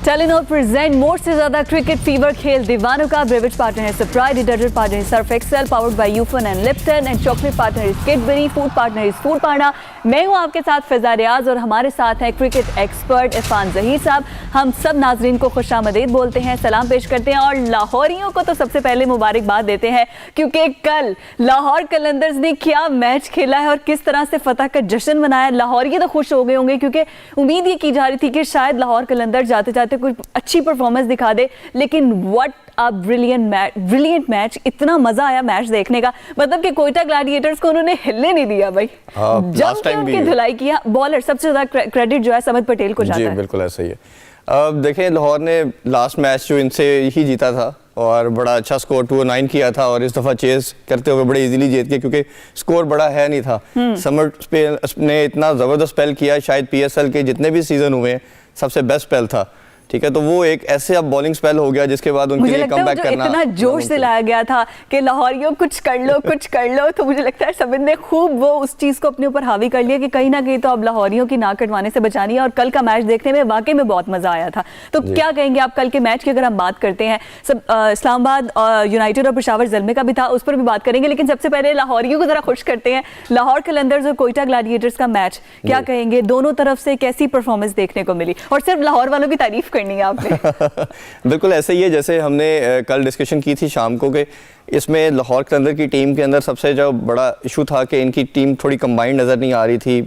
Telenor present more से ज्यादा cricket fever खेल दीवानों का। बेवरेज पार्टनर है स्प्राइट, डिटर्जेंट पार्टनर है Surf Excel, powered by Ufone and Lipton, and chocolate partner is Cadbury, food partner is food partner. मैं हूं आपके साथ फिजा रियाज और हमारे साथ हैं क्रिकेट एक्सपर्ट इरफान जहीर साहब। हम सब नाजरीन को खुशामदीद बोलते हैं, सलाम पेश करते हैं और लाहौरियों को तो सबसे पहले मुबारकबाद देते हैं क्योंकि कल लाहौर कलंदर्स ने क्या मैच खेला है और किस तरह से फतह का जश्न मनाया। लाहौरी तो खुश हो गए होंगे क्योंकि उम्मीद ये की जा रही थी कि शायद लाहौर कलंदर जाते जाते कोई अच्छी परफॉर्मेंस दिखा दे, लेकिन व्हाट अ ब्रिलियंट मैच। इतना मजा आया मैच देखने का, मतलब कि कोयटा ग्लैडिएटर्स को उन्होंने हिलने नहीं दिया भाई। जब के उनकी धुलाई किया, बॉलर सबसे ज्यादा क्रेडिट जो है समद पटेल को जाता है। बिल्कुल ऐसा ही है। अब देखें, लाहौर ने लास्ट मैच जो इनसे ही जीता था और बड़ा अच्छा स्कोर 209 किया था और इस दफ़ा चेस करते हुए बड़े इजीली जीत गए क्योंकि स्कोर बड़ा है नहीं था। समर ने इतना ज़बरदस्त स्पेल किया, शायद पीएसएल के जितने भी सीजन हुए हैं सबसे बेस्ट स्पेल था। ठीक है, तो वो एक ऐसे अब बॉलिंग स्पेल हो गया जिसके बाद उनके लिए कमबैक करना इतना जोश से लाया गया था कि लाहौरियों कुछ कर लो कुछ कर लो, तो मुझे लगता है सबिन ने खूब वो उस चीज को अपने ऊपर हावी कर लिया कि कहीं ना कहीं तो अब लाहौरियों की नाक कटवाने से बचानी है। और कल का मैच देखने में वाकई में बहुत मजा आया था। तो क्या कहेंगे आप कल के मैच की? अगर हम बात करते हैं सब इस्लामाबाद यूनाइटेड और पेशावर ज़ल्मे का भी था, उस पर भी बात करेंगे, लेकिन सबसे पहले लाहौरियों को जरा खुश करते हैं। लाहौर कलंदर्स और कोयटा ग्लैडिएटर्स का मैच क्या कहेंगे? दोनों तरफ से कैसी परफॉर्मेंस देखने को मिली? और सिर्फ लाहौर वालों की तारीफ करनी है आपने। बिल्कुल ऐसे ही है जैसे हमने कल डिस्कशन की थी शाम को कि इसमें लाहौर कलंदर की टीम के अंदर सबसे जो बड़ा इशू था कि इनकी टीम थोड़ी कंबाइंड नजर नहीं आ रही थी,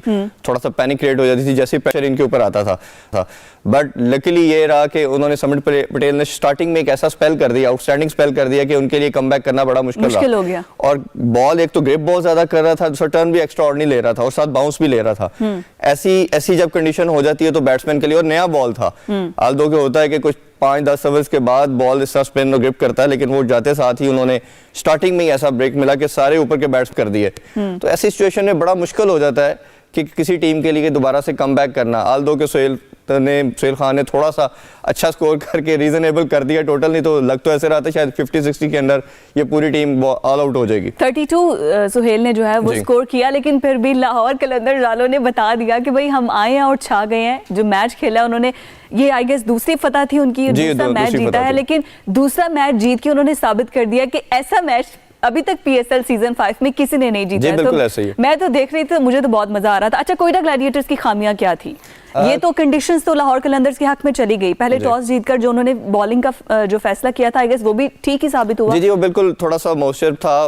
थोड़ा सा पैनिक क्रिएट हो जाती थी जैसे प्रेशर इनके ऊपर आता था। बट लकीली ये रहा कि उन्होंने समद पटेल ने स्टार्टिंग में एक ऐसा स्पेल कर दिया, आउटस्टैंडिंग स्पेल कर दिया कि उनके लिए कमबैक करना बड़ा मुश्किल हो गया। और बॉल एक तो ग्रिप बहुत ज्यादा कर रहा था, दूसरा टर्न भी एक्स्ट्रा ऑर्डिनरी ले रहा था और साथ बाउंस भी ले रहा था। ऐसी जब कंडीशन हो जाती है तो बैट्समैन के लिए, और नया बॉल था, आल्दो के होता है कि कुछ 5-10 ओवर्स के बाद बॉल इस तरह स्पिन और ग्रिप करता है, लेकिन वो जाते साथ ही उन्होंने स्टार्टिंग में ही ऐसा ब्रेक मिला कि सारे ऊपर के बैट्स कर दिए। तो ऐसी सिचुएशन में बड़ा मुश्किल हो जाता है कि किसी टीम के लिए दोबारा से कम बैक करना। आल्दो के सुहेल खान ने थोड़ा सा अच्छा स्कोर करके रीजनेबल कर दिया टोटल, नहीं तो लग तो ऐसे रहा था शायद 50-60 के अंदर ये पूरी टीम ऑल आउट हो जाएगी। 32 सुहेल ने जो है वो स्कोर किया, लेकिन फिर भी लाहौर कलंदर वालों ने बता दिया कि भाई हम आए हैं और छा गए हैं। जो मैच खेला उन्होंने, ये आई गेस दूसरी फतह थी उनकी, दूसरा मैच जीता है, लेकिन दूसरा मैच जीत के उन्होंने साबित कर दिया कि ऐसा मैच अभी तक पीएसएल सीजन 5 में किसी ने नहीं जीता। बिल्कुल ऐसे ही। मैं तो देख रही थी, मुझे तो बहुत मजा आ रहा था। अच्छा, कोयटा ग्लैडिएटर्स की खामियां क्या थी? ये तो कंडीशंस तो लाहौर कलंदर्स के हक में चली गई। पहले टॉस जीतकर जो उन्होंने बॉलिंग का जो फैसला किया था, आई गेस वो भी ठीक ही साबित हुआ। जी, वो बिल्कुल थोड़ा सा मॉइस्चर था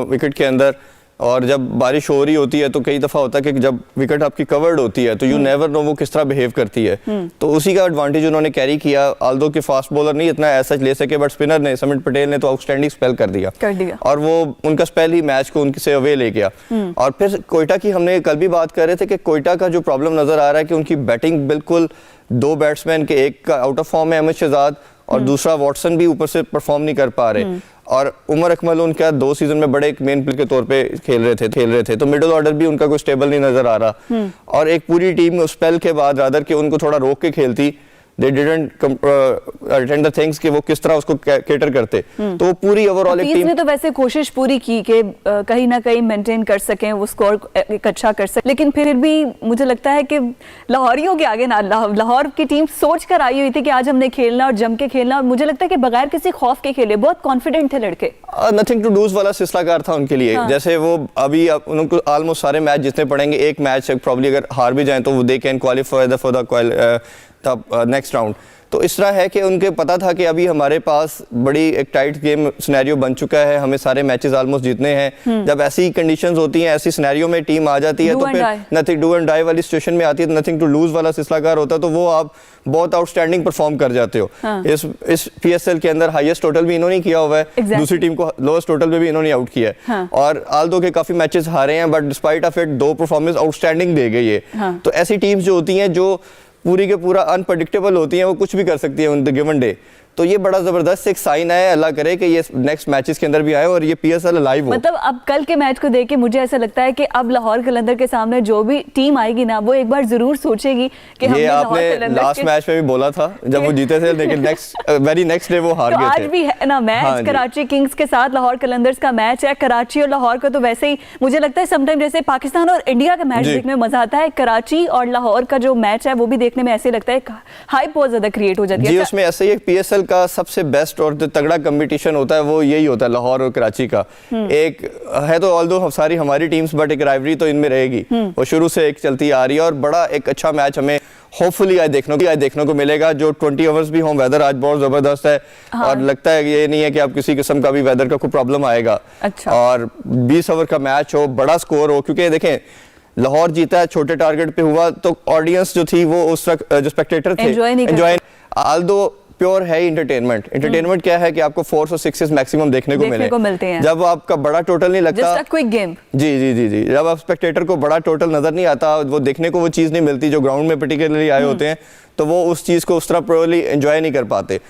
विकेट के अंदर, और जब बारिश हो रही होती है तो कई दफा होता है कि जब विकेट आपकी कवर्ड होती है तो यू नेवर नो वो किस तरह बिहेव करती है। तो उसी का एडवांटेज उन्होंने कैरी किया। आल्दो के फास्ट बॉलर नहीं इतना ऐसा ले सके, बट स्पिनर ने, समद पटेल ने तो आउटस्टैंडिंग स्पेल कर दिया और वो उनका स्पेल ही मैच को उनसे अवे ले गया। और फिर कोयटा की हमने कल भी बात कर रहे थे कि कोयटा का जो प्रॉब्लम नजर आ रहा है कि उनकी बैटिंग बिल्कुल, दो बैट्समैन के, एक का आउट ऑफ फॉर्म है अहमद शहजाद और दूसरा वॉटसन भी ऊपर से परफॉर्म नहीं कर पा रहे। और उमर अकमल उनका 2 सीजन में बड़े एक मेन प्लेयर के तौर पे खेल रहे थे, तो मिडिल ऑर्डर भी उनका कोई स्टेबल नहीं नजर आ रहा। और एक पूरी टीम उस स्पेल के बाद रादर के उनको थोड़ा रोक के खेलती, they didn't attend the things कि वो किस तरह उसको कैटर करते। तो वो पूरी ओवरऑल एक टीम ने तो वैसे कोशिश पूरी की कि कहीं ना कहीं मेंटेन कर सकें, वो स्कोर एक अच्छा कर सकें, लेकिन फिर भी मुझे लगता है कि लाहौरियों के आगे ना, लाहौर की टीम सोच कर आई हुई थी कि आज हमने खेलना और जम के खेलना, और मुझे लगता है कि बगैर किसी खौफ के खेले, बहुत कॉन्फिडेंट थे लड़के। नथिंग टू लूज वाला सिलसिलाकार था उनके लिए। जैसे वो अभी उनको ऑलमोस्ट सारे मैच जितने पड़ेंगे, एक मैच प्रॉब्ली अगर हार भी जाए तो वो they can qualify for the next round. तो इस तरह है कि उनके पता था कि अभी हमारे पास बड़ी एक टाइट गेम सिनेरियो बन चुका है, हमें सारे मैचेस ऑलमोस्ट जीतने हैं। जब ऐसी कंडीशंस होती हैं, ऐसी सिनेरियो में टीम आ जाती है तो फिर नथिंग डू एंड डाई वाली सिचुएशन में आती है, नथिंग टू लूज वाला सिलसिलाकार होता है, तो वो आप बहुत आउटस्टैंडिंग परफॉर्म कर जाते हो। इस पीएसएल के अंदर हाईएस्ट टोटल भी इन्होंने किया हुआ है, दूसरी टीम को लोएस्ट टोटल में भी इन्होंने आउट किया है। और आल्दो के काफी मैचेस हारे हैं, but despite of it 2 performance outstanding दे गई है। तो ऐसी टीम्स जो होती हैं जो पूरी के पूरा अनप्रडिक्टेबल होती हैं, वो कुछ भी कर सकती है ऑन द गिवन डे। तो ये बड़ा जबरदस्त एक साइन है, अल्लाह करे कि ये नेक्स्ट मैचेस के अंदर भी आए और ये PSL लाइव हो। मतलब अब कल के मैच को देख के मुझे ऐसा लगता है कि अब लाहौर कलंदर के सामने जो भी टीम आएगी ना, वो एक बार जरूर सोचेगी कि ये आपने लास्ट मैच में भी बोला था जब वो जीते थे, लेकिन वेरी नेक्स्ट डे वो हार गए थे। आज भी है ना मैच, कराची किंग्स के साथ लाहौर कलंदर्स का मैच है। कराची और लाहौर का तो वैसे ही मुझे लगता है समटाइम जैसे पाकिस्तान और इंडिया का मैच देखने में मजा आता है, कराची और लाहौर का जो मैच है वो भी देखने में ऐसे लगता है हाइप बहुत ज्यादा क्रिएट हो जाती है। जी, उसमें ऐसे ही PSL का सबसे बेस्ट और जो तगड़ा कंपटीशन होता है वो यही होता है, लाहौर और कराची का। एक है तो ऑल्दो सारी हमारी टीम्स, बट एक राइवरी तो इनमें रहेगी, वो शुरू से एक चलती आ रही है और बड़ा एक अच्छा मैच हमें होपफुली आज देखने को मिलेगा। जो 20 ओवर्स भी हों, वेदर आज बहुत जबरदस्त है। हाँ। और लगता है ये नहीं है कि आप किसी किस्म का भी वेदर का कोई प्रॉब्लम आएगा। अच्छा। और 20 ओवर का मैच हो, बड़ा स्कोर हो, क्योंकि देखें लाहौर जीता है, छोटे टारगेट पे हुआ, तो ऑडियंस जो थी वो उस वक्त जो स्पेक्टेटर थे एंजॉय ऑल्दो प्योर है एंटरटेनमेंट। एंटरटेनमेंट क्या है कि आपको 4 और 6 मैक्सिमम देखने को मिलते हैं। जब आपका बड़ा टोटल नहीं लगता, जस्ट अ क्विक गेम। जी, जब आप स्पेक्टेटर को बड़ा टोटल नजर नहीं आता, वो देखने को वो चीज नहीं मिलती जो ग्राउंड में पर्टिकुलरली आए होते हैं, तो वो उस चीज को उस तरह प्योरली एंजॉय नहीं कर पाते।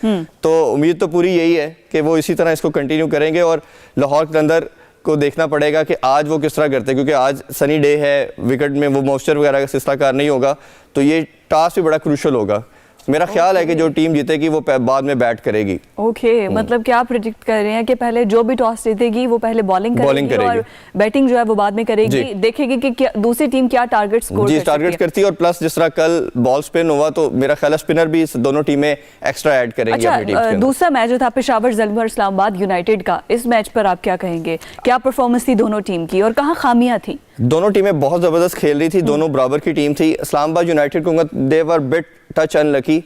तो उम्मीद तो पूरी यही है कि वो इसी तरह इसको कंटिन्यू करेंगे और लाहौर के अंदर को देखना पड़ेगा कि आज वो किस तरह करते हैं, क्योंकि आज सनी डे है, विकेट में वो मॉइस्चर वगैरह का सिलसिला कार नहीं होगा, तो ये टास्क भी बड़ा क्रूशल होगा। मेरा ख्याल है कि जो टीम जीतेगी वो बाद में बैट करेगी। ओके, मतलब क्या प्रेडिक्ट कर रहे हैं कि पहले जो भी टॉस जीतेगी वो पहले बॉलिंग करेगी और बैटिंग जो है वो बाद में करेगी, देखेगी कि क्या दूसरी टीम क्या टारगेट स्कोर करती है। और प्लस जिस तरह कल बॉल स्पिन हुआ, तो मेरा ख्याल है स्पिनर भी दोनों टीमें एक्स्ट्रा ऐड करेंगी अपनी टीम के अंदर। दूसरा मैच जो था पेशावर ज़ल्मी और इस्लामाबाद यूनाइटेड का, इस मैच पर आप क्या कहेंगे? क्या परफॉर्मेंस थी दोनों टीम की और कहाँ खामियां थी? दोनों टीमें बहुत जबरदस्त खेल रही थी, दोनों बराबर की टीम थी। इस्लामाबाद यूनाइटेड को दे वर बिट टच अनलकी,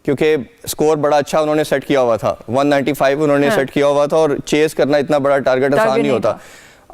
क्योंकि स्कोर बड़ा अच्छा उन्होंने सेट किया हुआ था, 195 उन्होंने सेट किया हुआ था और चेस करना इतना बड़ा टारगेट आसान नहीं होता।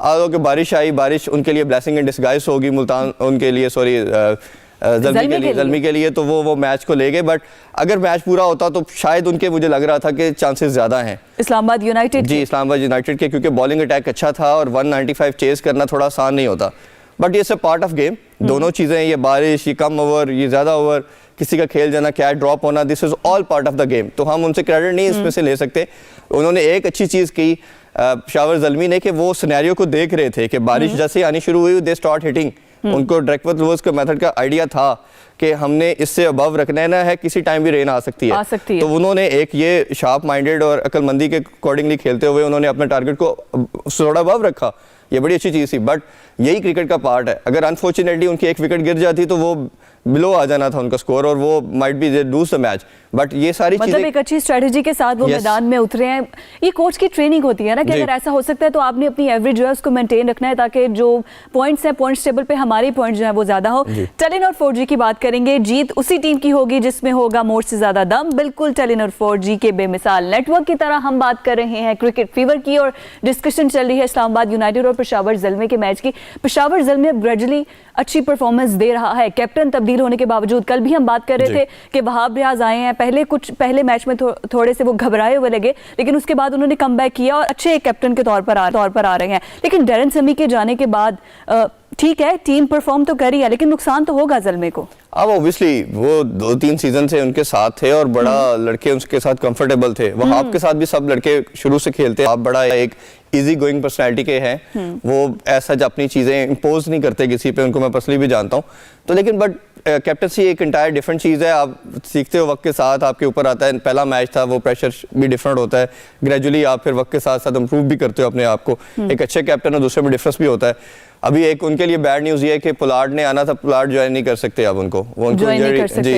आज कि बारिश आई, बारिश उनके लिए ब्लेसिंग इन डिस्गाइज होगी, मुल्तान उनके लिए ज़ल्मी के लिए तो वो मैच को ले गए। बट अगर मैच पूरा होता तो शायद उनके, मुझे लग रहा था कि चांसेस ज्यादा हैं इस्लामाबाद यूनाइटेड के, क्योंकि बॉलिंग अटैक अच्छा था और 195 चेस करना थोड़ा आसान नहीं होता। बट ये सब पार्ट ऑफ गेम, दोनों चीजें, ये बारिश, ये कम ओवर, ये ज्यादा ओवर, किसी का खेल जाना, क्या ड्रॉप होना, this is all part of the game. तो हम उनसे क्रेडिट नहीं इसमें से ले सकते। उन्होंने एक अच्छी चीज की पेशावर ज़ल्मी ने, कि वो सिनेरियो को देख रहे थे कि बारिश जैसे आनी शुरू हुई, दे स्टार्ट हिटिंग। उनको डायरेक्ट लूज के मेथड का आइडिया था कि हमने इससे अबव रखना है, किसी टाइम भी रेन आ सकती है। तो उन्होंने एक ये शार्प माइंडेड और अक्लमंदी के अकॉर्डिंगली खेलते हुए उन्होंने अपने टारगेट को थोड़ा अबव रखा। ये बड़ी अच्छी चीज़ थी, बट यही क्रिकेट का पार्ट है। अगर अनफॉर्चुनेटली उनकी एक विकेट गिर जाती तो वो बिलो आ जाना था उनका स्कोर और वो might be they lose the match. But ये सारी मतलब एक अच्छी स्ट्रेटजी के साथ वो मैदान में उतरे हैं। ये कोच की ट्रेनिंग होती है ना कि अगर ऐसा हो सकता है तो आपने अपनी एवरेज जो है उसको मेंटेन रखना है, ताकि जो पॉइंट्स हैं पॉइंट्स टेबल पे हमारी पॉइंट्स जो है वो ज्यादा हो। टेलीनॉर 4G की बात करेंगे, जीत उसी टीम की होगी जिसमें होगा मोर से ज्यादा दम। बिल्कुल टेलीनॉर 4G के बेमिसाल नेटवर्क की तरह हम बात कर रहे हैं क्रिकेट फीवर की और डिस्कशन चल रही है इस्लामाबाद यूनाइटेड और पेशावर ज़ल्मी के मैच की। पेशावर ज़ल्मी अब ग्रेजुअली अच्छी परफॉर्मेंस दे रहा है, कैप्टन तब्दील होने के बावजूद। कल भी हम बात कर रहे थे कि वहाब रियाज आए हैं, पहले मैच में थोड़े से वो घबराए हुए लगे, लेकिन उसके बाद उन्होंने कमबैक किया और अच्छे एक कैप्टन के तौर पर आ रहे हैं। लेकिन डैरेन समी के जाने के बाद ठीक है, टीम परफॉर्म तो करी है, लेकिन नुकसान तो होगा ज़ल्मी को। अब ऑब्वियसली वो 2-3 सीजन से उनके साथ थे और बड़ा लड़के उनके साथ कंफर्टेबल थे। वहाब के साथ भी सब लड़के शुरू से खेलते हैं। आप बड़ा एक इजी गोइंग पर्सनैलिटी के हैं, वो ऐसा अपनी चीजें इंपोज नहीं करते किसी पे, उनको मैं पर्सनली भी जानता हूँ। तो लेकिन बट कैप्टनसी एक इंटायर डिफरेंट चीज़ है। आप सीखते हो वक्त के साथ, आपके ऊपर आता है। पहला मैच था, वो प्रेशर भी डिफरेंट होता है। ग्रेजुअली आप फिर वक्त के साथ साथ इंप्रूव भी करते हो अपने आप को। एक अच्छे कैप्टन और दूसरे में डिफरेंस भी होता है। अभी एक उनके लिए बैड न्यूज़ ये है कि पुलार्ड ने आना था, पुलार्ड ज्वाइन नहीं कर सकते अब उनको, वो उनको जी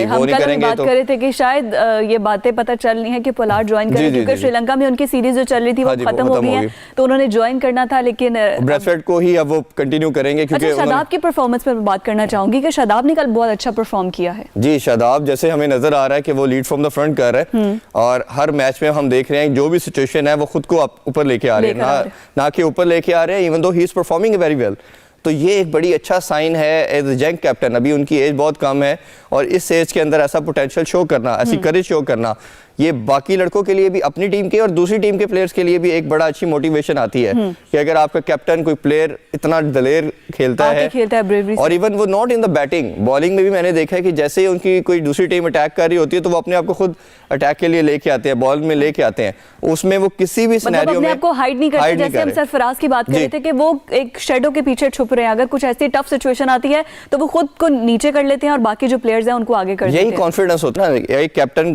वो नहीं करेंगे। बात कर रहे थे कि शायद ये बातें पता चल रही है कि पुलार्ड ज्वाइन करें, क्योंकि श्रीलंका में उनकी सीरीज जो चल रही थी वो खत्म हो गई है, तो उन्होंने ज्वाइन करना था। लेकिन ब्रेथवेट को ही अब वो कंटिन्यू करेंगे, क्योंकि शादाब की परफॉर्मेंस पर बात करना चाहूंगी कि शादाब ने कल बहुत अच्छा परफॉर्म किया है। जी, शादाब जैसे हमें नजर आ रहा है कि वो लीड फ्रॉम द फ्रंट कर रहे हैं और हर मैच में हम देख रहे हैं जो भी सिचुएशन है वो खुद को ऊपर लेके आ रहे हैं, ना कि ऊपर लेके आ रहे हैं, even though he is performing very well. तो ये एक बड़ी अच्छा साइन है एज अ यंग कैप्टन। अभी उनकी एज बहुत कम है और इस एज के अंदर ऐसा पोटेंशियल शो करना, ऐसी करेज शो करना, ये बाकी लड़कों के लिए भी, अपनी टीम के और दूसरी टीम के प्लेयर्स के लिए भी एक बड़ा अच्छी मोटिवेशन आती है कि अगर आपका कैप्टन कोई प्लेयर इतना दलेर खेलता है bravery से। और इवन वो not in the batting, bowling में भी मैंने देखा है कि जैसे ही उनकी कोई दूसरी टीम अटैक कर रही होती है तो वो अपने आप को खुद अटैक के लिए लेके आते हैं, बॉल में लेके आते हैं, उसमें वो किसी भी सिनेरियो में आपको हाइड नहीं करते। जैसे हम सरफराज की बात कर रहे थे कि वो एक शेडो के पीछे छुप रहे हैं, अगर कुछ ऐसी टफ सिचुएशन आती है तो वो खुद को नीचे कर लेते हैं और बाकी जो प्लेयर्स हैं उनको आगे कर देते हैं। यही कॉन्फिडेंस होता है ना, एक कैप्टन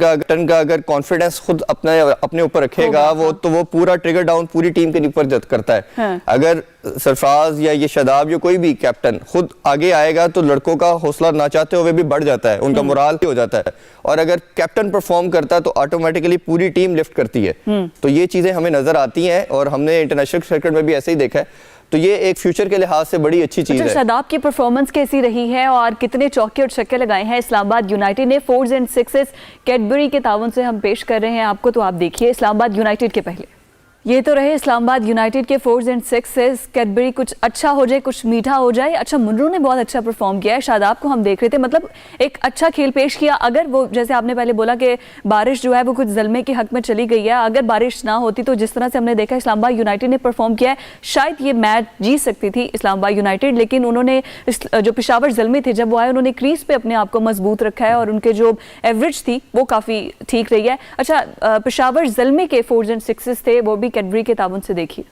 का अगर कॉन्फिडेंस खुद अपने ऊपर रखेगा वो तो वो पूरा ट्रिगर डाउन पूरी टीम के ऊपर करता है। हाँ। अगर सरफराज या ये शादाब या कोई भी कैप्टन खुद आगे आएगा तो लड़कों का हौसला ना चाहते हुए भी बढ़ जाता है, उनका मोराल हो जाता है, और अगर कैप्टन परफॉर्म करता है तो ऑटोमेटिकली पूरी टीम लिफ्ट करती है। तो ये चीजें हमें नजर आती हैं और हमने इंटरनेशनल क्रिकेट में भी ऐसे ही देखा है। तो ये एक फ्यूचर के लिहाज से बड़ी अच्छी चीज है। शादाब की परफॉर्मेंस कैसी रही है और कितने चौके और छक्के लगाए हैं इस्लामाबाद यूनाइटेड ने? 4s and 6s कैडबरी के ताउन से हम पेश कर रहे हैं आपको, तो आप देखिए इस्लामाबाद यूनाइटेड के पहले ये तो रहे इस्लामाबाद यूनाइटेड के 4s and 6s। कैडबरी कुछ अच्छा हो जाए, कुछ मीठा हो जाए। अच्छा, मुनरो ने बहुत अच्छा परफॉर्म किया है, शादाब को हम देख रहे थे, मतलब एक अच्छा खेल पेश किया। अगर वो जैसे आपने पहले बोला कि बारिश जो है वो कुछ जल्मे के हक में चली गई है, अगर बारिश ना होती तो जिस तरह से हमने देखा इस्लामाबाद यूनाइटेड ने परफॉर्म किया है, शायद ये मैच जीत सकती थी इस्लामाबाद यूनाइटेड, लेकिन उन्होंने जो पेशावर जल्मे थे जब वो आए उन्होंने क्रीज पे अपने आप को मजबूत रखा है और उनके जो एवरेज थी वो काफ़ी ठीक रही है। अच्छा, पेशावर जल्मे के 4s and 6s थे, वो भी कैडबरी के ताबन से देखिए।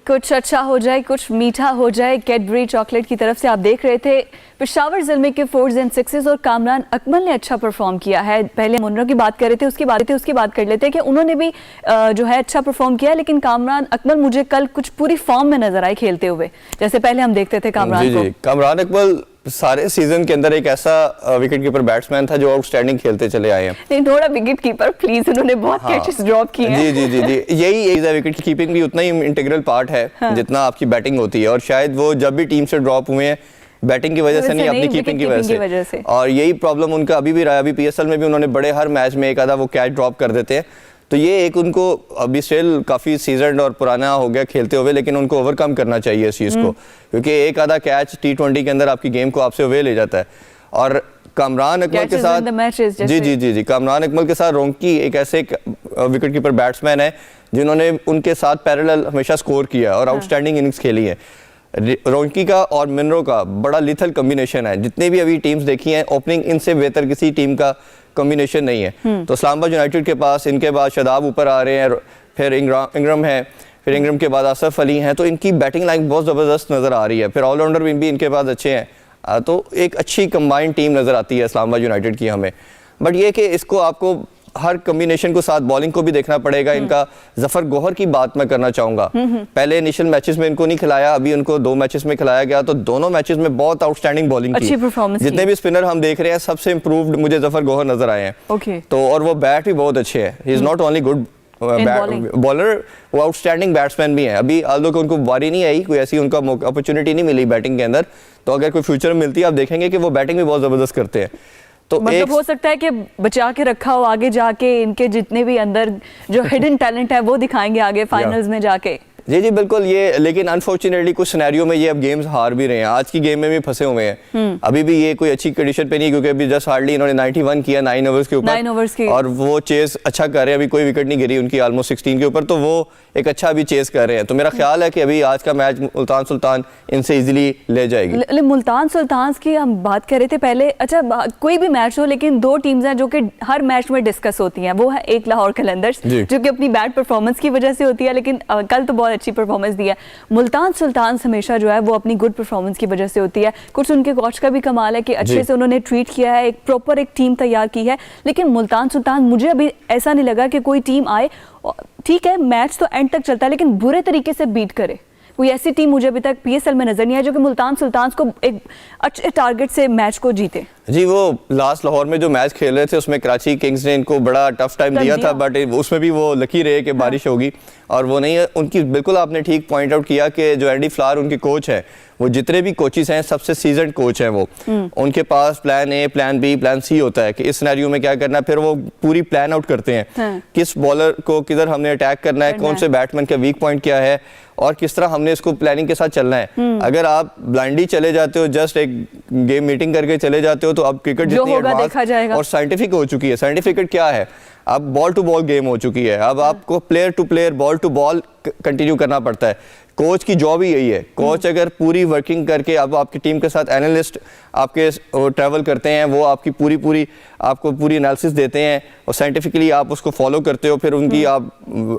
कुछ अच्छा हो जाए, कुछ मीठा हो जाए, कैडबरी चॉकलेट की तरफ से आप देख रहे थे पेशावर ज़ल्मे के 4s and 6s। और कामरान अकमल ने अच्छा परफॉर्म किया है। पहले मुनरो की बात कर रहे थे, उसकी बात कर लेते हैं कि उन्होंने भी जो है अच्छा परफॉर्म किया है, लेकिन कामरान अकमल मुझे कल कुछ पूरी फॉर्म में नजर आए खेलते हुए, जैसे पहले हम देखते थे कामरान को। कामरान अकमल सारे सीजन के अंदर एक ऐसा विकेट कीपर बैट्समैन था जो आउटस्टैंडिंग खेलते चले आए हैं। नहीं, थोड़ा विकेट कीपर प्लीज, उन्होंने बहुत कैचेस ड्रॉप किए हैं। जी यही विकेट कीपिंग भी उतना ही इंटीग्रल पार्ट है जितना आपकी बैटिंग होती है, और शायद वो जब भी टीम से ड्रॉप हुए हैं बैटिंग की वजह से नहीं, अपनी कीपिंग की वजह से। और यही प्रॉब्लम उनका अभी भी रहा। अभी पीएसएल में भी उन्होंने बड़े हर मैच में एक आधा वो कैच ड्रॉप कर देते हैं। तो ये एक उनको अभी स्टिल काफ़ी सीजन और पुराना हो गया खेलते हुए, लेकिन उनको ओवरकम करना चाहिए इस चीज़ को, क्योंकि एक आधा कैच T20 के अंदर आपकी गेम को आपसे अवे ले जाता है। और कामरान अकमल के साथ जी कामरान अकमल के साथ रोंकी एक ऐसे विकेट कीपर बैट्समैन है जिन्होंने उनके साथ पैरेलल हमेशा स्कोर किया और आउटस्टैंडिंग इनिंग्स खेली है। रोंकी का और मुनरो का बड़ा लिथल कॉम्बिनेशन है। जितने भी अभी टीम्स देखी हैं, ओपनिंग इनसे बेहतर किसी टीम का कॉम्बिनेशन नहीं है। तो इस्लामाबाद यूनाइटेड के पास इनके बाद शादाब ऊपर आ रहे हैं, फिर इंग्रम है, फिर इंग्रम के बाद आसफ अली हैं, तो इनकी बैटिंग लाइन बहुत ज़बरदस्त नज़र आ रही है। फिर ऑलराउंडर भी इनके पास अच्छे हैं, तो एक अच्छी कंबाइंड टीम नज़र आती है इस्लामाबाद यूनाइटेड की हमें। बट ये कि इसको आपको हर कॉम्बिनेशन को साथ बॉलिंग को भी देखना पड़ेगा। इनका जफर गोहर की बात मैं करना चाहूंगा। पहले इनिशियल मैचेस में इनको नहीं खिलाया, अभी उनको 2 मैचेस में खिलाया गया, तो दोनों मैचेस में बहुत आउटस्टैंडिंग बॉलिंग की, जितने भी स्पिनर हम देख रहे हैं सबसे इंप्रूव्ड मुझे जफर गोहर नजर आए हैं। तो और वो बैट भी बहुत अच्छे हैं, he is not only good bowler, वो आउटस्टैंडिंग बैट्समैन भी हैं। अभी आल्दो को उनको बारी नहीं आई, कोई ऐसी उनका अपॉर्चुनिटी नहीं मिली बैटिंग के अंदर, तो अगर कोई फ्यूचर में मिलती है आप देखेंगे कि वो बैटिंग भी बहुत जबरदस्त करते हैं। तो मतलब हो सकता है कि बचा के रखा हो, आगे जाके इनके जितने भी अंदर जो हिडन टैलेंट है वो दिखाएंगे आगे फाइनल्स में जाके। जी बिल्कुल। ये लेकिन अनफॉर्चुनेटली कुछ सिनेरियो में ये अब गेम्स हार भी रहे हैं, आज की गेम में भी फंसे हुए हैं। अभी भी ये कोई अच्छी कंडीशन पे नहीं, क्योंकि अभी जस्ट हार्डली इन्होंने 91 किया 9 ओवर्स के ऊपर, और वो चेस अच्छा कर रहे हैं। अभी कोई विकेट नहीं गिरी उनकी ऑलमोस्ट 16 के ऊपर, तो वो एक अच्छा अभी चेस कर रहे हैं। तो मेरा ख्याल है कि अभी आज का मैच मुल्तान सुल्तान इनसे इजीली ले जाएगी। मुल्तान सुल्तान की हम बात कर रहे थे पहले। अच्छा, कोई भी मैच हो, लेकिन 2 टीम्स हैं जो कि हर मैच में डिस्कस होती हैं, वो है एक लाहौर कलंदर्स जो कि अपनी बैड परफॉर्मेंस की वजह से होती है, लेकिन कल तो बहुत अच्छी परफॉर्मेंस दी है। मुल्तान सुल्तान हमेशा जो है वो अपनी गुड परफॉर्मेंस की वजह से होती है। कुछ उनके कोच का भी कमाल है कि अच्छे से उन्होंने ट्रीट किया है, एक प्रॉपर एक टीम तैयार की है। लेकिन मुल्तान सुल्तान मुझे अभी ऐसा नहीं लगा कि कोई टीम आए, ठीक है मैच तो एंड तक चलता है, लेकिन बुरे तरीके से बीट करे। कोई ऐसी टीम मुझे अभी तक पीएसएल में नजर नहीं आई जो कि मुल्तान सुल्तान को एक अच्छे टारगेट से मैच को जीते। जी, वो लास्ट लाहौर में जो मैच खेल रहे थे उसमें कराची किंग्स ने इनको बड़ा टफ टाइम दिया था, बट उसमें भी वो लकी रहे कि बारिश होगी, और वो नहीं है उनकी। बिल्कुल आपने ठीक पॉइंट आउट किया कि जो एंडी फ्लावर उनके कोच है, वो जितने भी कोचेस हैं सबसे सीजन्ड कोच हैं वो। उनके पास plan A, plan B, plan C होता है कि इस सिनेरियो में क्या करना है, फिर वो पूरी प्लान आउट करते हैं किस बॉलर को किधर हमने अटैक करना है, कौन से बैट्समैन का वीक पॉइंट क्या है, और किस तरह हमने इसको प्लानिंग के साथ चलना है। अगर आप ब्लाइंडली चले जाते हो, जस्ट एक गेम मीटिंग करके चले जाते हो, तो अब क्रिकेट जितनी एडवांस और साइंटिफिक हो चुकी है। साइंटिफिक क्या है, अब बॉल टू बॉल गेम हो चुकी है। अब आपको player to player, ball to ball continue करना पड़ता है। कोच की जॉब ही यही है। कोच अगर पूरी वर्किंग करके अब आपकी टीम के साथ एनालिस्ट आपके ट्रैवल करते हैं, वो आपकी पूरी आपको पूरी एनालिसिस देते हैं और साइंटिफिकली आप उसको फॉलो करते हो। फिर उनकी आप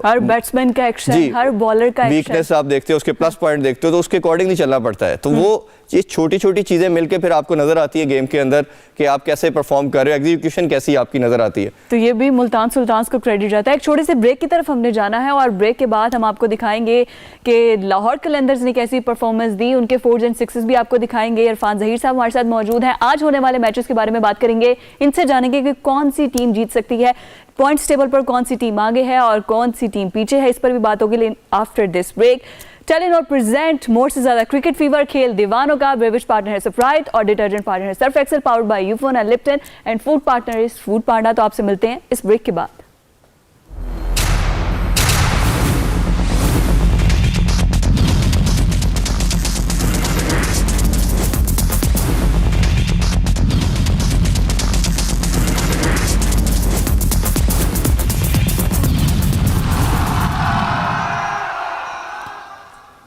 हर बैट्समैन का एक्शन, हर बॉलर का वीकनेस आप देखते हो, उसके प्लस पॉइंट देखते हो, तो उसके अकॉर्डिंगली चलना पड़ता है। तो वो ये छोटी छोटी चीजें मिलके फिर आपको नजर आती है गेम के अंदर कि आप कैसे परफॉर्म कर रहे हो, एग्जीक्यूशन कैसी आपकी नजर आती है। तो ये भी मुल्तान सुल्तान्स को क्रेडिट जाता है। एक छोटे से ब्रेक की तरफ हमने जाना है और ब्रेक के बाद हम आपको दिखाएंगे कि लाहौर कलंदर्स ने कैसी परफॉर्मेंस दी, उनके 4s एंड 6s भी आपको दिखाएंगे। इरफान जहीर साहब हमारे साथ मौजूद हैं। आज होने वाले मैचेस के बारे में बात करेंगे, इनसे जानेंगे कि कौन सी टीम जीत सकती है, पॉइंट्स टेबल पर कौन सी टीम आगे है और कौन सी टीम पीछे है, इस पर भी बात होगी। लेकिन after this break Telenor present more से ज्यादा क्रिकेट फीवर, खेल दीवानों का। बेवरेज पार्टनर है स्प्राइट और डिटर्जेंट पार्टनर है Surf Excel, powered by Ufone and Lipton, and food partner is foodpanda. तो आपसे मिलते हैं इस ब्रेक के बाद।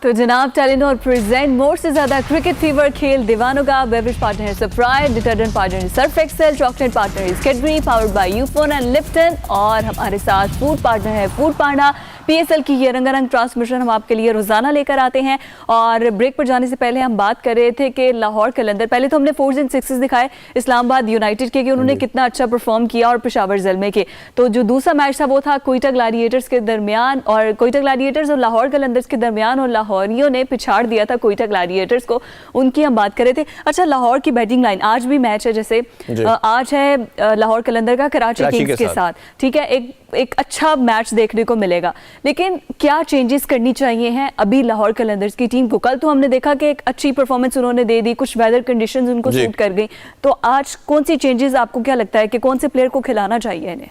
तो जनाब, टेलीनॉर प्रेजेंट मोर से ज्यादा क्रिकेट फीवर, खेल दीवानों का। बेवरेज पार्टनर है स्प्राइट, डिटर्जेंट पार्टनर है सर्फ एक्सेल, चॉकलेट पार्टनर है Cadbury, powered by Ufone and Lipton, और हमारे साथ फूड पार्टनर है फूड पांडा। पीएसएल की ये रंगारंग ट्रांसमिशन हम आपके लिए रोजाना लेकर आते हैं। और ब्रेक पर जाने से पहले हम बात कर रहे थे कि लाहौर कलंदर, पहले तो हमने 4s एंड 6s दिखाए इस्लामाबाद यूनाइटेड के कि उन्होंने कितना अच्छा परफॉर्म किया, और पेशावर ज़ल्मे के। तो जो दूसरा मैच था वो था कोयटा ग्लैडिएटर्स के दरमियान, और कोयटा ग्लैडिएटर्स और लाहौर कलंदर्स के दरमियान, और लाहौरियों ने पिछाड़ दिया था कोयटा ग्लैडिएटर्स को। उनकी हम बात कर रहे थे। अच्छा, लाहौर की बैटिंग लाइन, आज भी मैच है, जैसे आज है लाहौर कलंदर का कराची किंग्स के साथ, ठीक है, एक अच्छा मैच देखने को मिलेगा। लेकिन क्या चेंजेस करनी चाहिए हैं अभी लाहौर कलंदर्स की टीम को? कल तो हमने देखा कि एक अच्छी परफॉर्मेंस उन्होंने दे दी, कुछ वेदर कंडीशंस उनको सूट कर गई, तो आज कौन सी चेंजेस आपको क्या लगता है कि कौन से प्लेयर को खिलाना चाहिए इन्हें?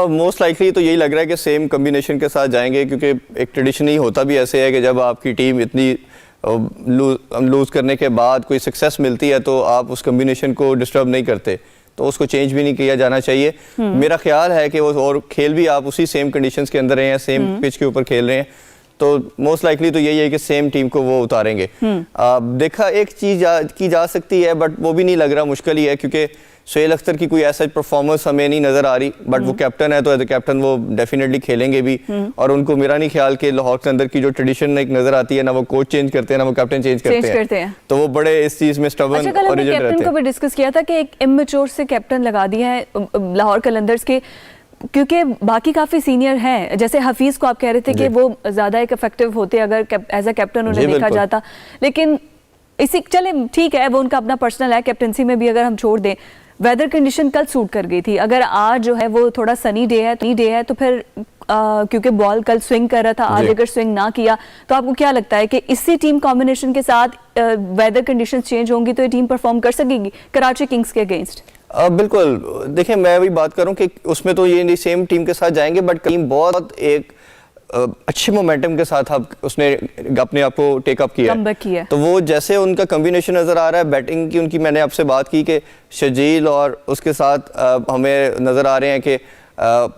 मोस्ट लाइकली तो यही लग रहा है कि सेम कम्बिनेशन के साथ जाएंगे, क्योंकि एक ट्रेडिशन ही होता भी ऐसे है कि जब आपकी टीम इतनी लूज करने के बाद कोई सक्सेस मिलती है तो आप उस कम्बिनेशन को डिस्टर्ब नहीं करते, तो उसको चेंज भी नहीं किया जाना चाहिए। मेरा ख्याल है कि वो, और खेल भी आप उसी सेम कंडीशंस के अंदर रहे हैं, सेम पिच के ऊपर खेल रहे हैं, तो मोस्ट लाइकली तो यही है कि सेम टीम को वो उतारेंगे। देखा एक चीज की जा सकती है, बट वो भी नहीं लग रहा, मुश्किल ही है, क्योंकि सुहेल अख्तर की कोई ऐसा परफॉर्मेंस हमें नहीं नजर आ रही, बट वो कैप्टन है, तो एज ए कैप्टन वो डेफिनेटली खेलेंगे भी। और उनको मेरा नहीं ख्याल कि लाहौर के अंदर की जो ट्रेडिशन एक नजर आती है, ना वो कोच चेंज करते हैं, ना वो कैप्टन चेंज करते हैं, तो वो बड़े इस चीज में स्टबर्न और रिजिड रहते हैं। को भी डिस्कस किया था कि एक इमेच्योर से कैप्टन लगा दिया है लाहौर कलंदर्स के, क्योंकि बाकी काफी सीनियर हैं, जैसे हफीज को आप कह रहे थे कि वो ज्यादा एक इफेक्टिव होते अगर एज अ कैप्टन उन्हें देखा जाता। लेकिन इसी, चले ठीक है, वो उनका अपना पर्सनल है, कैप्टनसी में भी अगर हम छोड़ दें, वेदर कंडीशन कल सूट कर गई थी। अगर आज जो है वो थोड़ा सनी डे है तो फिर क्योंकि बॉल कल स्विंग कर रहा था, आज अगर स्विंग ना किया, तो आपको क्या लगता है कि इसी टीम कॉम्बिनेशन के साथ वेदर कंडीशन चेंज होंगी तो ये टीम परफॉर्म कर सकेगी कराची किंग्स के अगेंस्ट? बिल्कुल। देखिए, मैं भी बात करूं कि उसमें तो ये सेम टीम के साथ जाएंगे, बट टीम बहुत एक अच्छे मोमेंटम के साथ उसने अपने आप को टेकअप किया, तो वो जैसे उनका कॉम्बिनेशन नजर आ रहा है बैटिंग की उनकी, मैंने आपसे बात की कि शजील और उसके साथ हमें नजर आ रहे हैं कि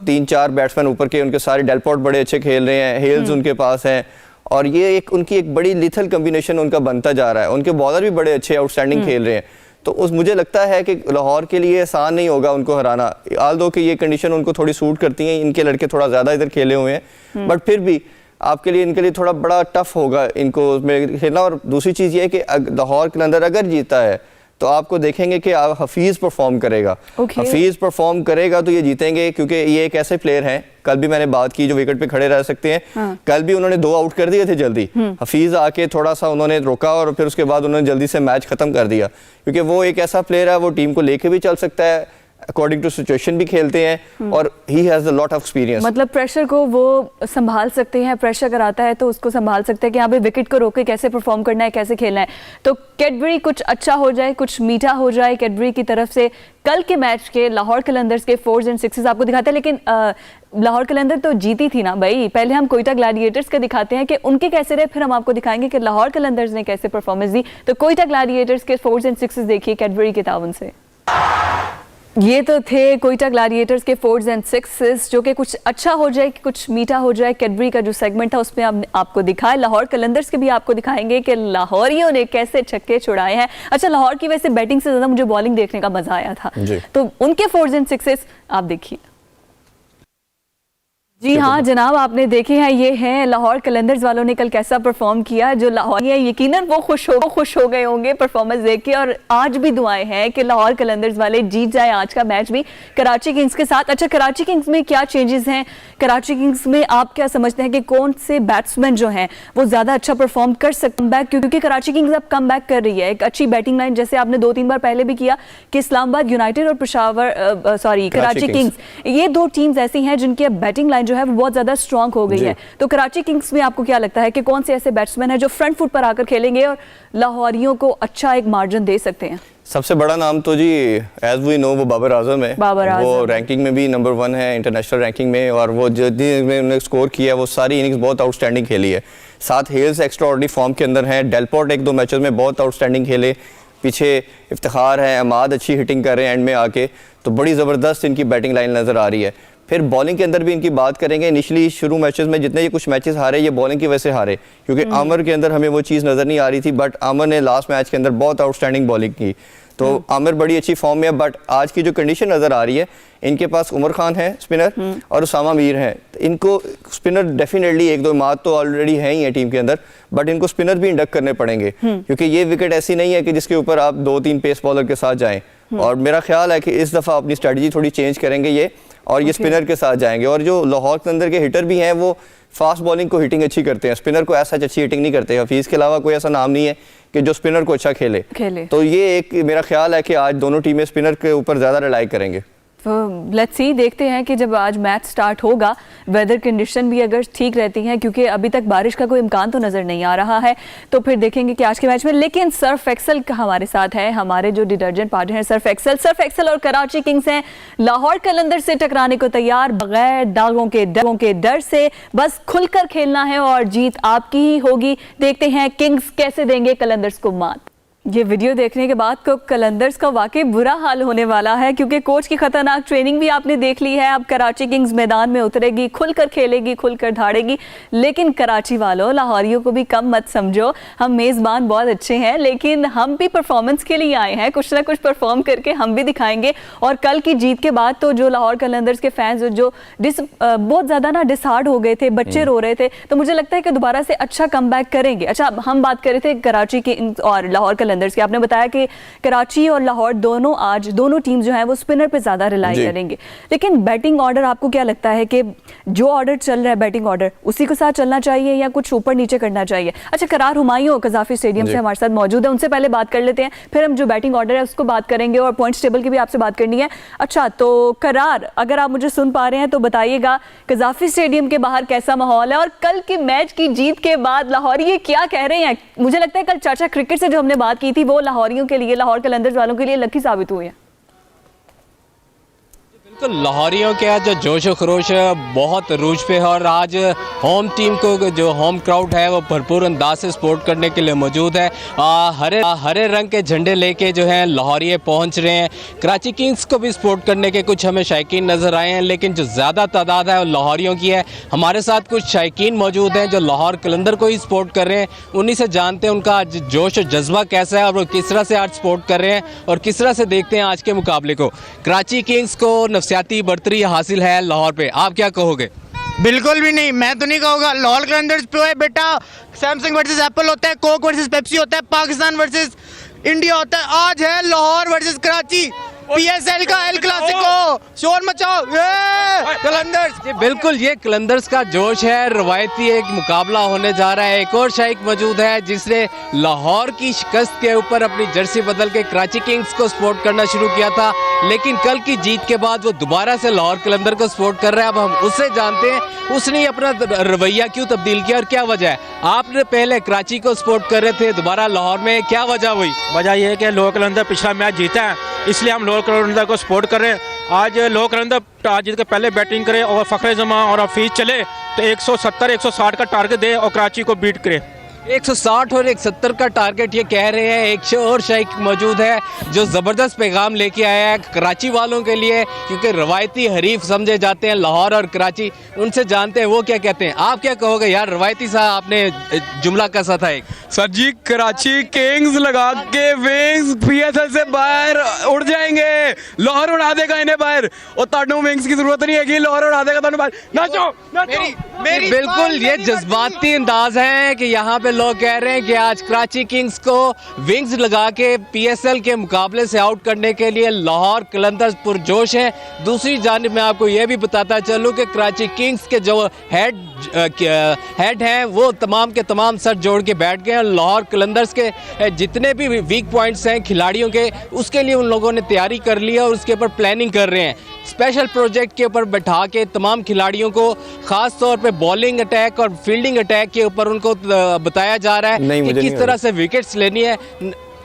3-4 बैट्समैन ऊपर के, उनके सारे डेलपॉट बड़े अच्छे खेल रहे हैं, हेल्स उनके पास हैं, और ये एक उनकी एक बड़ी लिथल कॉम्बिनेशन उनका बनता जा रहा है। उनके बॉलर भी बड़े अच्छे आउटस्टैंडिंग खेल रहे हैं, तो मुझे लगता है कि लाहौर के लिए आसान नहीं होगा उनको हराना, आल दो कि ये कंडीशन उनको थोड़ी सूट करती हैं, इनके लड़के थोड़ा ज़्यादा इधर खेले हुए हैं, बट फिर भी आपके लिए, इनके लिए थोड़ा बड़ा टफ होगा इनको उसमें खेलना। और दूसरी चीज़ ये है कि लाहौर के अंदर अगर जीता है तो आपको देखेंगे कि आप हफीज़ परफॉर्म करेगा, हफीज़ परफॉर्म करेगा तो ये जीतेंगे, क्योंकि ये एक ऐसे प्लेयर हैं, कल भी मैंने बात की, जो विकेट पे खड़े रह सकते हैं। कल भी उन्होंने 2 आउट कर दिए थे जल्दी, हफीज़ आके थोड़ा सा उन्होंने रोका और फिर उसके बाद उन्होंने जल्दी से मैच खत्म कर दिया, क्योंकि वो एक ऐसा प्लेयर है, वो टीम को लेके भी चल सकता है, अकॉर्डिंग टू सिचुएशन भी खेलते हैं और he has a lot of experience. मतलब प्रेशर को वो संभाल सकते हैं, प्रेशर अगर आता है तो उसको संभाल सकते हैं कि यहाँ पे विकेट को रोक के कैसे परफॉर्म करना है, कैसे खेलना है। तो कैडबरी कुछ अच्छा हो जाए, कुछ मीठा हो जाए कैडबरी की तरफ से। कल के मैच के लाहौर कलंदर्स के 4s एंड 6s आपको दिखाते हैं, लेकिन लाहौर कलंदर तो जीती थी ना भाई। पहले हम कोयटा ग्लैडिएटर्स का दिखाते हैं कि उनके कैसे रहे, फिर हम आपको दिखाएंगे कि लाहौर कलंदर्स ने कैसे परफॉर्मेंस दी। तो कोयटा ग्लैडिएटर्स के 4s एंड 6s देखिए कैडबरी के ताउन से। ये तो थे कोयटा ग्लैडिएटर्स के 4s एंड 6s, जो कि कुछ अच्छा हो जाए, कुछ मीठा हो जाए। कैडबरी का जो सेगमेंट था उसमें आपको दिखाया। लाहौर कलंदर्स के भी आपको दिखाएंगे कि लाहौरियों ने कैसे छक्के छुड़ाए हैं। अच्छा, लाहौर की वैसे बैटिंग से ज़्यादा मुझे बॉलिंग देखने का मजा आया था, तो उनके 4s एंड 6s आप देखिए। जी हाँ जनाब, आपने देखे हैं, ये हैं लाहौर कलंदर्स वालों ने कल कैसा परफॉर्म किया। जो लाहौरी है यकीनन वो खुश हो गए होंगे परफॉर्मेंस देख के, और आज भी दुआएं हैं कि लाहौर कलंदर्स वाले जीत जाए आज का मैच भी कराची किंग्स के साथ। अच्छा, कराची किंग्स में क्या चेंजेस हैं, कराची किंग्स में आप क्या समझते हैं कि कौन से बैट्समैन जो हैं वो ज्यादा अच्छा परफॉर्म कर सकते हैं बैक, क्योंकि कराची किंग्स अब कम बैक कर रही है। एक अच्छी बैटिंग लाइन जैसे आपने 2-3 बार पहले भी किया कि इस्लामाबाद यूनाइटेड और कराची किंग्स, ये दो टीम्स ऐसी हैं जिनकी बैटिंग लाइन जो है वो बहुत ज्यादा स्ट्रांग हो गई है। तो कराची किंग्स में आपको क्या लगता है कि कौन से ऐसे बैट्समैन हैं जो फ्रंट फुट पर आकर खेलेंगे और लाहौरियों को अच्छा एक मार्जिन दे सकते हैं? सबसे बड़ा नाम तो जी एज वी नो वो बाबर आजम है। वो रैंकिंग में भी नंबर 1 है इंटरनेशनल रैंकिंग में, और वो जितनी उन्होंने स्कोर किया है वो सारी इनिंग्स बहुत आउटस्टैंडिंग खेली है। साथ हेल्स एक्स्ट्राऑर्डिनरी फॉर्म के अंदर हैं। डेलपोर्ट 1-2 मैचेस में बहुत आउटस्टैंडिंग खेले। पीछे इफ्तिखार है, अमाद अच्छी हिटिंग कर रहे हैं एंड में आके, तो बड़ी ज़बरदस्त इनकी बैटिंग लाइन नज़र आ रही है। फिर बॉलिंग के अंदर भी इनकी बात करेंगे। इनिशियली शुरू मैचेस में जितने ये कुछ मैचेस हारे, ये बॉलिंग की वजह से हारे, क्योंकि आमर के अंदर हमें वो चीज़ नज़र नहीं आ रही थी, बट आमर ने लास्ट मैच के अंदर बहुत आउटस्टैंडिंग बॉलिंग की। तो आमिर बड़ी अच्छी फॉर्म में है, बट आज की जो कंडीशन नज़र आ रही है, इनके पास उमर खान है स्पिनर और उसामा मीर हैं। इनको स्पिनर डेफिनेटली 1-2 मात तो ऑलरेडी है ही है टीम के अंदर, बट इनको स्पिनर भी इंडक्ट करने पड़ेंगे, क्योंकि ये विकेट ऐसी नहीं है कि जिसके ऊपर आप 2-3 पेस बॉलर के साथ जाएं। और मेरा ख्याल है कि इस दफ़ा अपनी स्ट्रेटजी थोड़ी चेंज करेंगे ये, और ये स्पिनर के साथ जाएंगे। और जो लाहौर के अंदर के हिटर भी हैं वो फास्ट बॉलिंग को हिटिंग अच्छी करते हैं, स्पिनर को ऐसा अच्छी हिटिंग नहीं करते। हफीज़ के अलावा कोई ऐसा नाम नहीं है कि जो स्पिनर को अच्छा खेले। तो ये एक मेरा ख्याल है कि आज दोनों टीमें स्पिनर के ऊपर ज़्यादा रिलाई करेंगे। तो लेट्स सी, देखते हैं कि जब आज मैच स्टार्ट होगा वेदर कंडीशन भी अगर ठीक रहती हैं, क्योंकि अभी तक बारिश का कोई इम्कान तो नज़र नहीं आ रहा है, तो फिर देखेंगे कि आज के मैच में। लेकिन सर्फ एक्सल का हमारे साथ है, हमारे जो डिटर्जेंट पार्टनर है सर्फ एक्सल और कराची किंग्स हैं लाहौर कलंदर से टकराने को तैयार, बगैर दागों के डर से, बस खुलकर खेलना है और जीत आपकी ही होगी। देखते हैं किंग्स कैसे देंगे कलंदर्स को मात। ये वीडियो देखने के बाद को कलंदर्स का वाकई बुरा हाल होने वाला है, क्योंकि कोच की खतरनाक ट्रेनिंग भी आपने देख ली है। अब कराची किंग्स मैदान में उतरेगी, खुलकर खेलेगी, खुलकर धाड़ेगी। लेकिन कराची वालों, लाहौरियों को भी कम मत समझो। हम मेज़बान बहुत अच्छे हैं, लेकिन हम भी परफॉर्मेंस के लिए आए हैं, कुछ ना कुछ परफॉर्म करके हम भी दिखाएंगे। और कल की जीत के बाद तो जो लाहौर कलंदर्स के फैंस जो बहुत ज़्यादा ना डिसहार्ड हो गए थे, बच्चे रो रहे थे, तो मुझे लगता है कि दोबारा से अच्छा कम बैक करेंगे। अच्छा, हम बात कर रहे थे कराची किंग्स और लाहौर कलंदर्स की। आपने बताया कि कराची और लाहौर दोनों टीम जो है वो स्पिनर पे ज्यादा रिलाई करेंगे। लेकिन बैटिंग ऑर्डर आपको क्या लगता है कि जो ऑर्डर चल रहा है बैटिंग ऑर्डर उसी के साथ चलना चाहिए या कुछ ऊपर नीचे करना चाहिए? अच्छा, करार हुमायूं कज़ाफी स्टेडियम से हमारे साथ मौजूद है, उनसे पहले बात कर लेते हैं, फिर हम जो बैटिंग ऑर्डर है उसको बात करेंगे और पॉइंट्स टेबल की भी आपसे बात करनी है। अच्छा, तो करार, अगर आप मुझे सुन पा रहे हैं तो बताइएगा कज़ाफी स्टेडियम के बाहर कैसा माहौल है, और कल के मैच की जीत के बाद लाहौरी ये क्या कह रहे हैं? मुझे लगता है कल चाचा क्रिकेट से जो हमने बात की थी वो लाहौरियों के लिए, लाहौर कलंदर्स वालों के लिए लकी साबित हुई है। तो लाहौरियों के जो जोश व खरोश बहुत रूज पे है, और आज होम टीम को जो होम क्राउड है वो भरपूर अंदाज से सपोर्ट करने के लिए मौजूद है। हरे रंग के झंडे लेके जो है लाहौरिये पहुंच रहे हैं। कराची किंग्स को भी सपोर्ट करने के कुछ हमें शायकीन नज़र आए हैं, लेकिन जो ज़्यादा तादाद है वो लाहौरियों की है। हमारे साथ कुछ शायकीन मौजूद हैं जो लाहौर कलंदर को ही सपोर्ट कर रहे हैं, उन्हीं से जानते हैं उनका जोश और जज्बा कैसा है और वो किस तरह से आज सपोर्ट कर रहे हैं और किस तरह से देखते हैं आज के मुकाबले को। कराची किंग्स को नफसियाती बढ़तरी हासिल है लाहौर पे, आप क्या कहोगे? बिल्कुल भी नहीं, मैं तो नहीं कहूँगा। लाहौर कलंदर्स पे है बेटा, सैमसंग वर्सेस एप्पल होता है, कोक वर्सेस पेप्सी होता है, पाकिस्तान वर्सेस इंडिया होता है। आज है लाहौर वर्सेस कराची, PSL का एल क्लासिको, शोर मचाओ कलंदर्स। जी बिल्कुल, ये कलंदर्स का जोश है, रवायती एक मुकाबला होने जा रहा है। एक और शाइक मौजूद है जिसने लाहौर की शिकस्त के ऊपर अपनी जर्सी बदल के कराची किंग्स को सपोर्ट करना शुरू किया था। लेकिन कल की जीत के बाद वो दोबारा से लाहौर कलंदर को सपोर्ट कर रहा है। अब हम उससे जानते हैं उसने अपना रवैया क्यों तब्दील किया और क्या वजह है। आपने पहले कराची को सपोर्ट कर रहे थे, दोबारा लाहौर में, क्या वजह हुई? वजह यह है कि लाहौर कलंदर पिछला मैच जीता है, इसलिए हम लाहौर कलंदर को सपोर्ट कर रहे हैं। आज लाहौर कलंदर टॉस जीत के पहले बैटिंग करे और फखरे जमा और हफीज चले तो 170-160 का टारगेट दे और कराची को बीट करे। 160 और 170 का टारगेट ये कह रहे हैं। एक और शाइक मौजूद है जो ज़बरदस्त पैगाम लेके आया है कराची वालों के लिए, क्योंकि रवायती हरीफ समझे जाते हैं लाहौर और कराची। उनसे जानते हैं वो क्या कहते हैं। आप क्या कहोगे यार, रवायती सा आपने जुमला कसा था एक। सर जी, कराची किंग्स लगा के विंग्स पीएसएल से बाहर उड़ जाएंगे, लाहौर उड़ा देगा इन्हें बाहर, और तानू विंग्स की जरूरत नहीं है, लाहौर उड़ा देगा तानू बाहर। नाचो मेरी बिल्कुल ये जज्बाती अंदाज है कि यहाँ पे लोग कह रहे हैं कि आज कराची किंग्स को विंग्स लगा के पीएसएल के मुकाबले से आउट करने के लिए लाहौर कलंदर्स पुरजोश है। दूसरी जानिब मैं आपको ये भी बताता चलूँ कि कराची किंग्स के जो हेड हैं वो तमाम के तमाम सर जोड़ के बैठ गए हैं। लाहौर कलंदर्स के जितने भी वीक पॉइंट्स हैं खिलाड़ियों के, उसके लिए उन लोगों ने तैयारी कर ली है और उसके ऊपर प्लानिंग कर रहे हैं। स्पेशल प्रोजेक्ट के ऊपर बैठा के तमाम खिलाड़ियों को ख़ास तौर पे बॉलिंग अटैक और फील्डिंग अटैक के ऊपर उनको बताया जा रहा है कि किस तरह से विकेट्स लेनी है।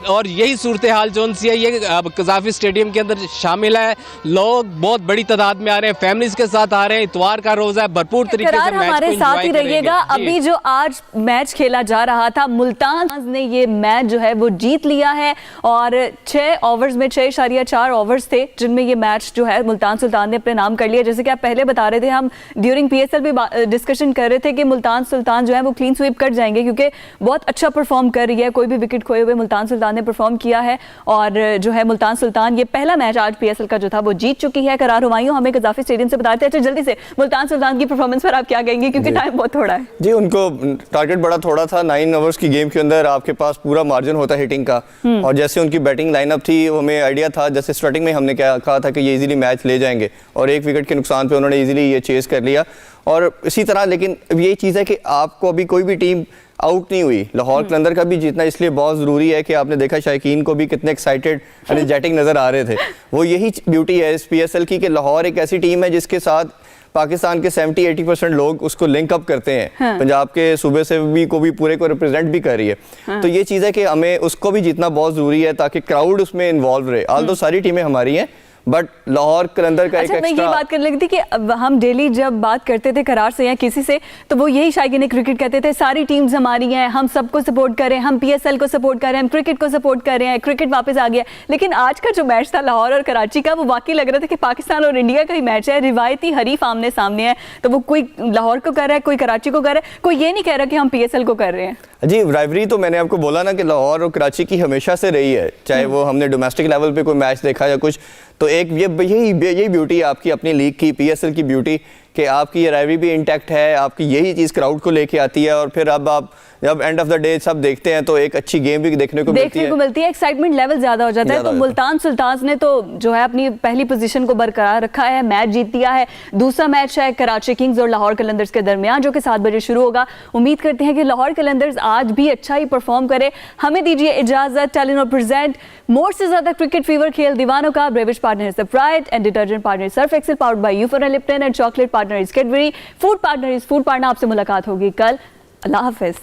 और यही सूरत हाल जोन सी है, ये कज़ाफ़ी स्टेडियम के अंदर शामिल है। लोग बहुत बड़ी तादाद में आ रहे हैं, फैमिलीज के साथ आ रहे हैं। इतवार का रोज़ा है, भरपूर तरीके से मैच हमारे साथ ही रहिएगा। अभी जो आज मैच खेला जा रहा था, मुल्तान ने ये मैच जो है वो जीत लिया है और 6 ओवर्स में 6.4 ओवर्स थे जिनमें ये मैच जो है मुल्तान सुल्तान ने अपने नाम कर लिया। जैसे कि आप पहले बता रहे थे, हम ड्यूरिंग पीएसएल भी डिस्कशन कर रहे थे कि मुल्तान सुल्तान जो है वो क्लीन स्वीप कर जाएंगे क्योंकि बहुत अच्छा परफॉर्म कर रही है। कोई भी विकेट खोए हुए मुल्तान सुल्तान ने परफॉर्म किया है और जो है मुल्तान सुल्तान ये पहला मैच आज पीएसएल का जो था वो जीत चुकी है। करार हुमायूं हमें कज़ाफ़ी स्टेडियम से बताते हैं। अच्छा, जल्दी से मुल्तान सुल्तान की परफॉर्मेंस पर आप क्या कहेंगे क्योंकि टाइम बहुत थोड़ा है। जी, उनको टारगेट बड़ा थोड़ा था। 9 ओवर्स की गेम के अंदर आपके पास पूरा मार्जिन होता है हिटिंग का, और जैसे उनकी बैटिंग लाइनअप थी वो हमें आइडिया था, जैसे स्टार्टिंग में हमने क्या कहा था कि ये इजीली मैच ले जाएंगे और 1 विकेट के नुकसान पे उन्होंने इजीली ये चेस कर लिया। और इसी तरह लेकिन यही चीज़ है कि आपको अभी कोई भी टीम आउट नहीं हुई। लाहौर कलंदर का भी जीतना इसलिए बहुत ज़रूरी है कि आपने देखा शायकीन को भी कितने एक्साइटेड एनर्जेटिक नज़र आ रहे थे। वो यही ब्यूटी है इस पीएसएल की कि लाहौर एक ऐसी टीम है जिसके साथ पाकिस्तान के 70-80% लोग उसको लिंक अप करते हैं। हाँ। पंजाब के सूबे से भी पूरे को रिप्रेजेंट भी कर रही है। हाँ। तो ये चीज़ है कि हमें उसको भी जीतना बहुत ज़रूरी है ताकि क्राउड उसमें इन्वॉल्व रहे। आल्दो सारी टीमें हमारी हैं बट लाहौर कलंदर का अच्छा, एक मैं ये बात करने लगी थी कि हम डेली जब बात करते थे करार से या किसी से तो वो यही शायकीन क्रिकेट कहते थे सारी टीम्स हमारी हैं, हम सबको सपोर्ट करें, हम पीएसएल को सपोर्ट करें, हम क्रिकेट को सपोर्ट कर रहे हैं, क्रिकेट वापस आ गया। लेकिन आज का जो मैच था लाहौर और कराची का, वो वाकई लग रहा था कि पाकिस्तान और इंडिया का ही मैच है। रिवायती हरीफ आमने सामने है, तो वो कोई लाहौर को कर रहा है, कोई कराची को कर रहा है, कोई ये नहीं कह रहा कि हम पीएसएल को कर रहे हैं। जी, राइवरी तो मैंने आपको बोला ना कि लाहौर और कराची की हमेशा से रही है, चाहे वो हमने डोमेस्टिक लेवल पे कोई मैच देखा या कुछ। तो एक यही ब्यूटी है आपकी अपनी लीग की, पीएसएल की ब्यूटी, कि आपकी ये राइवरी भी इंटैक्ट है। आपकी यही चीज़ क्राउड को लेके आती है और फिर अब आप जब एंड ऑफ द डे सब देखते हैं तो एक अच्छी गेम भी देखने को मिलती है, एक्साइटमेंट लेवल ज्यादा हो जाता है। तो मुल्तान सुल्तान ने तो जो है अपनी पहली पोजीशन को बरकरार रखा है, मैच जीत दिया है। दूसरा मैच है कराची किंग्स और लाहौर कलंदर्स के दरमियान जो कि 7 बजे शुरू होगा। उम्मीद करते हैं कि लाहौर कलंदर्स आज भी अच्छा ही परफॉर्म करे। हमें दीजिए इजाजत। टेलीनॉर प्रेजेंट मोर से ज्यादा क्रिकेट फीवर खेल दीवानों का। Beverage partner is Sprite and detergent partner Surf Excel powered by Ufone and Lipton and chocolate partner is Cadbury. Food partner is food partner. आपसे मुलाकात होगी कल। अल्लाह हाफिज।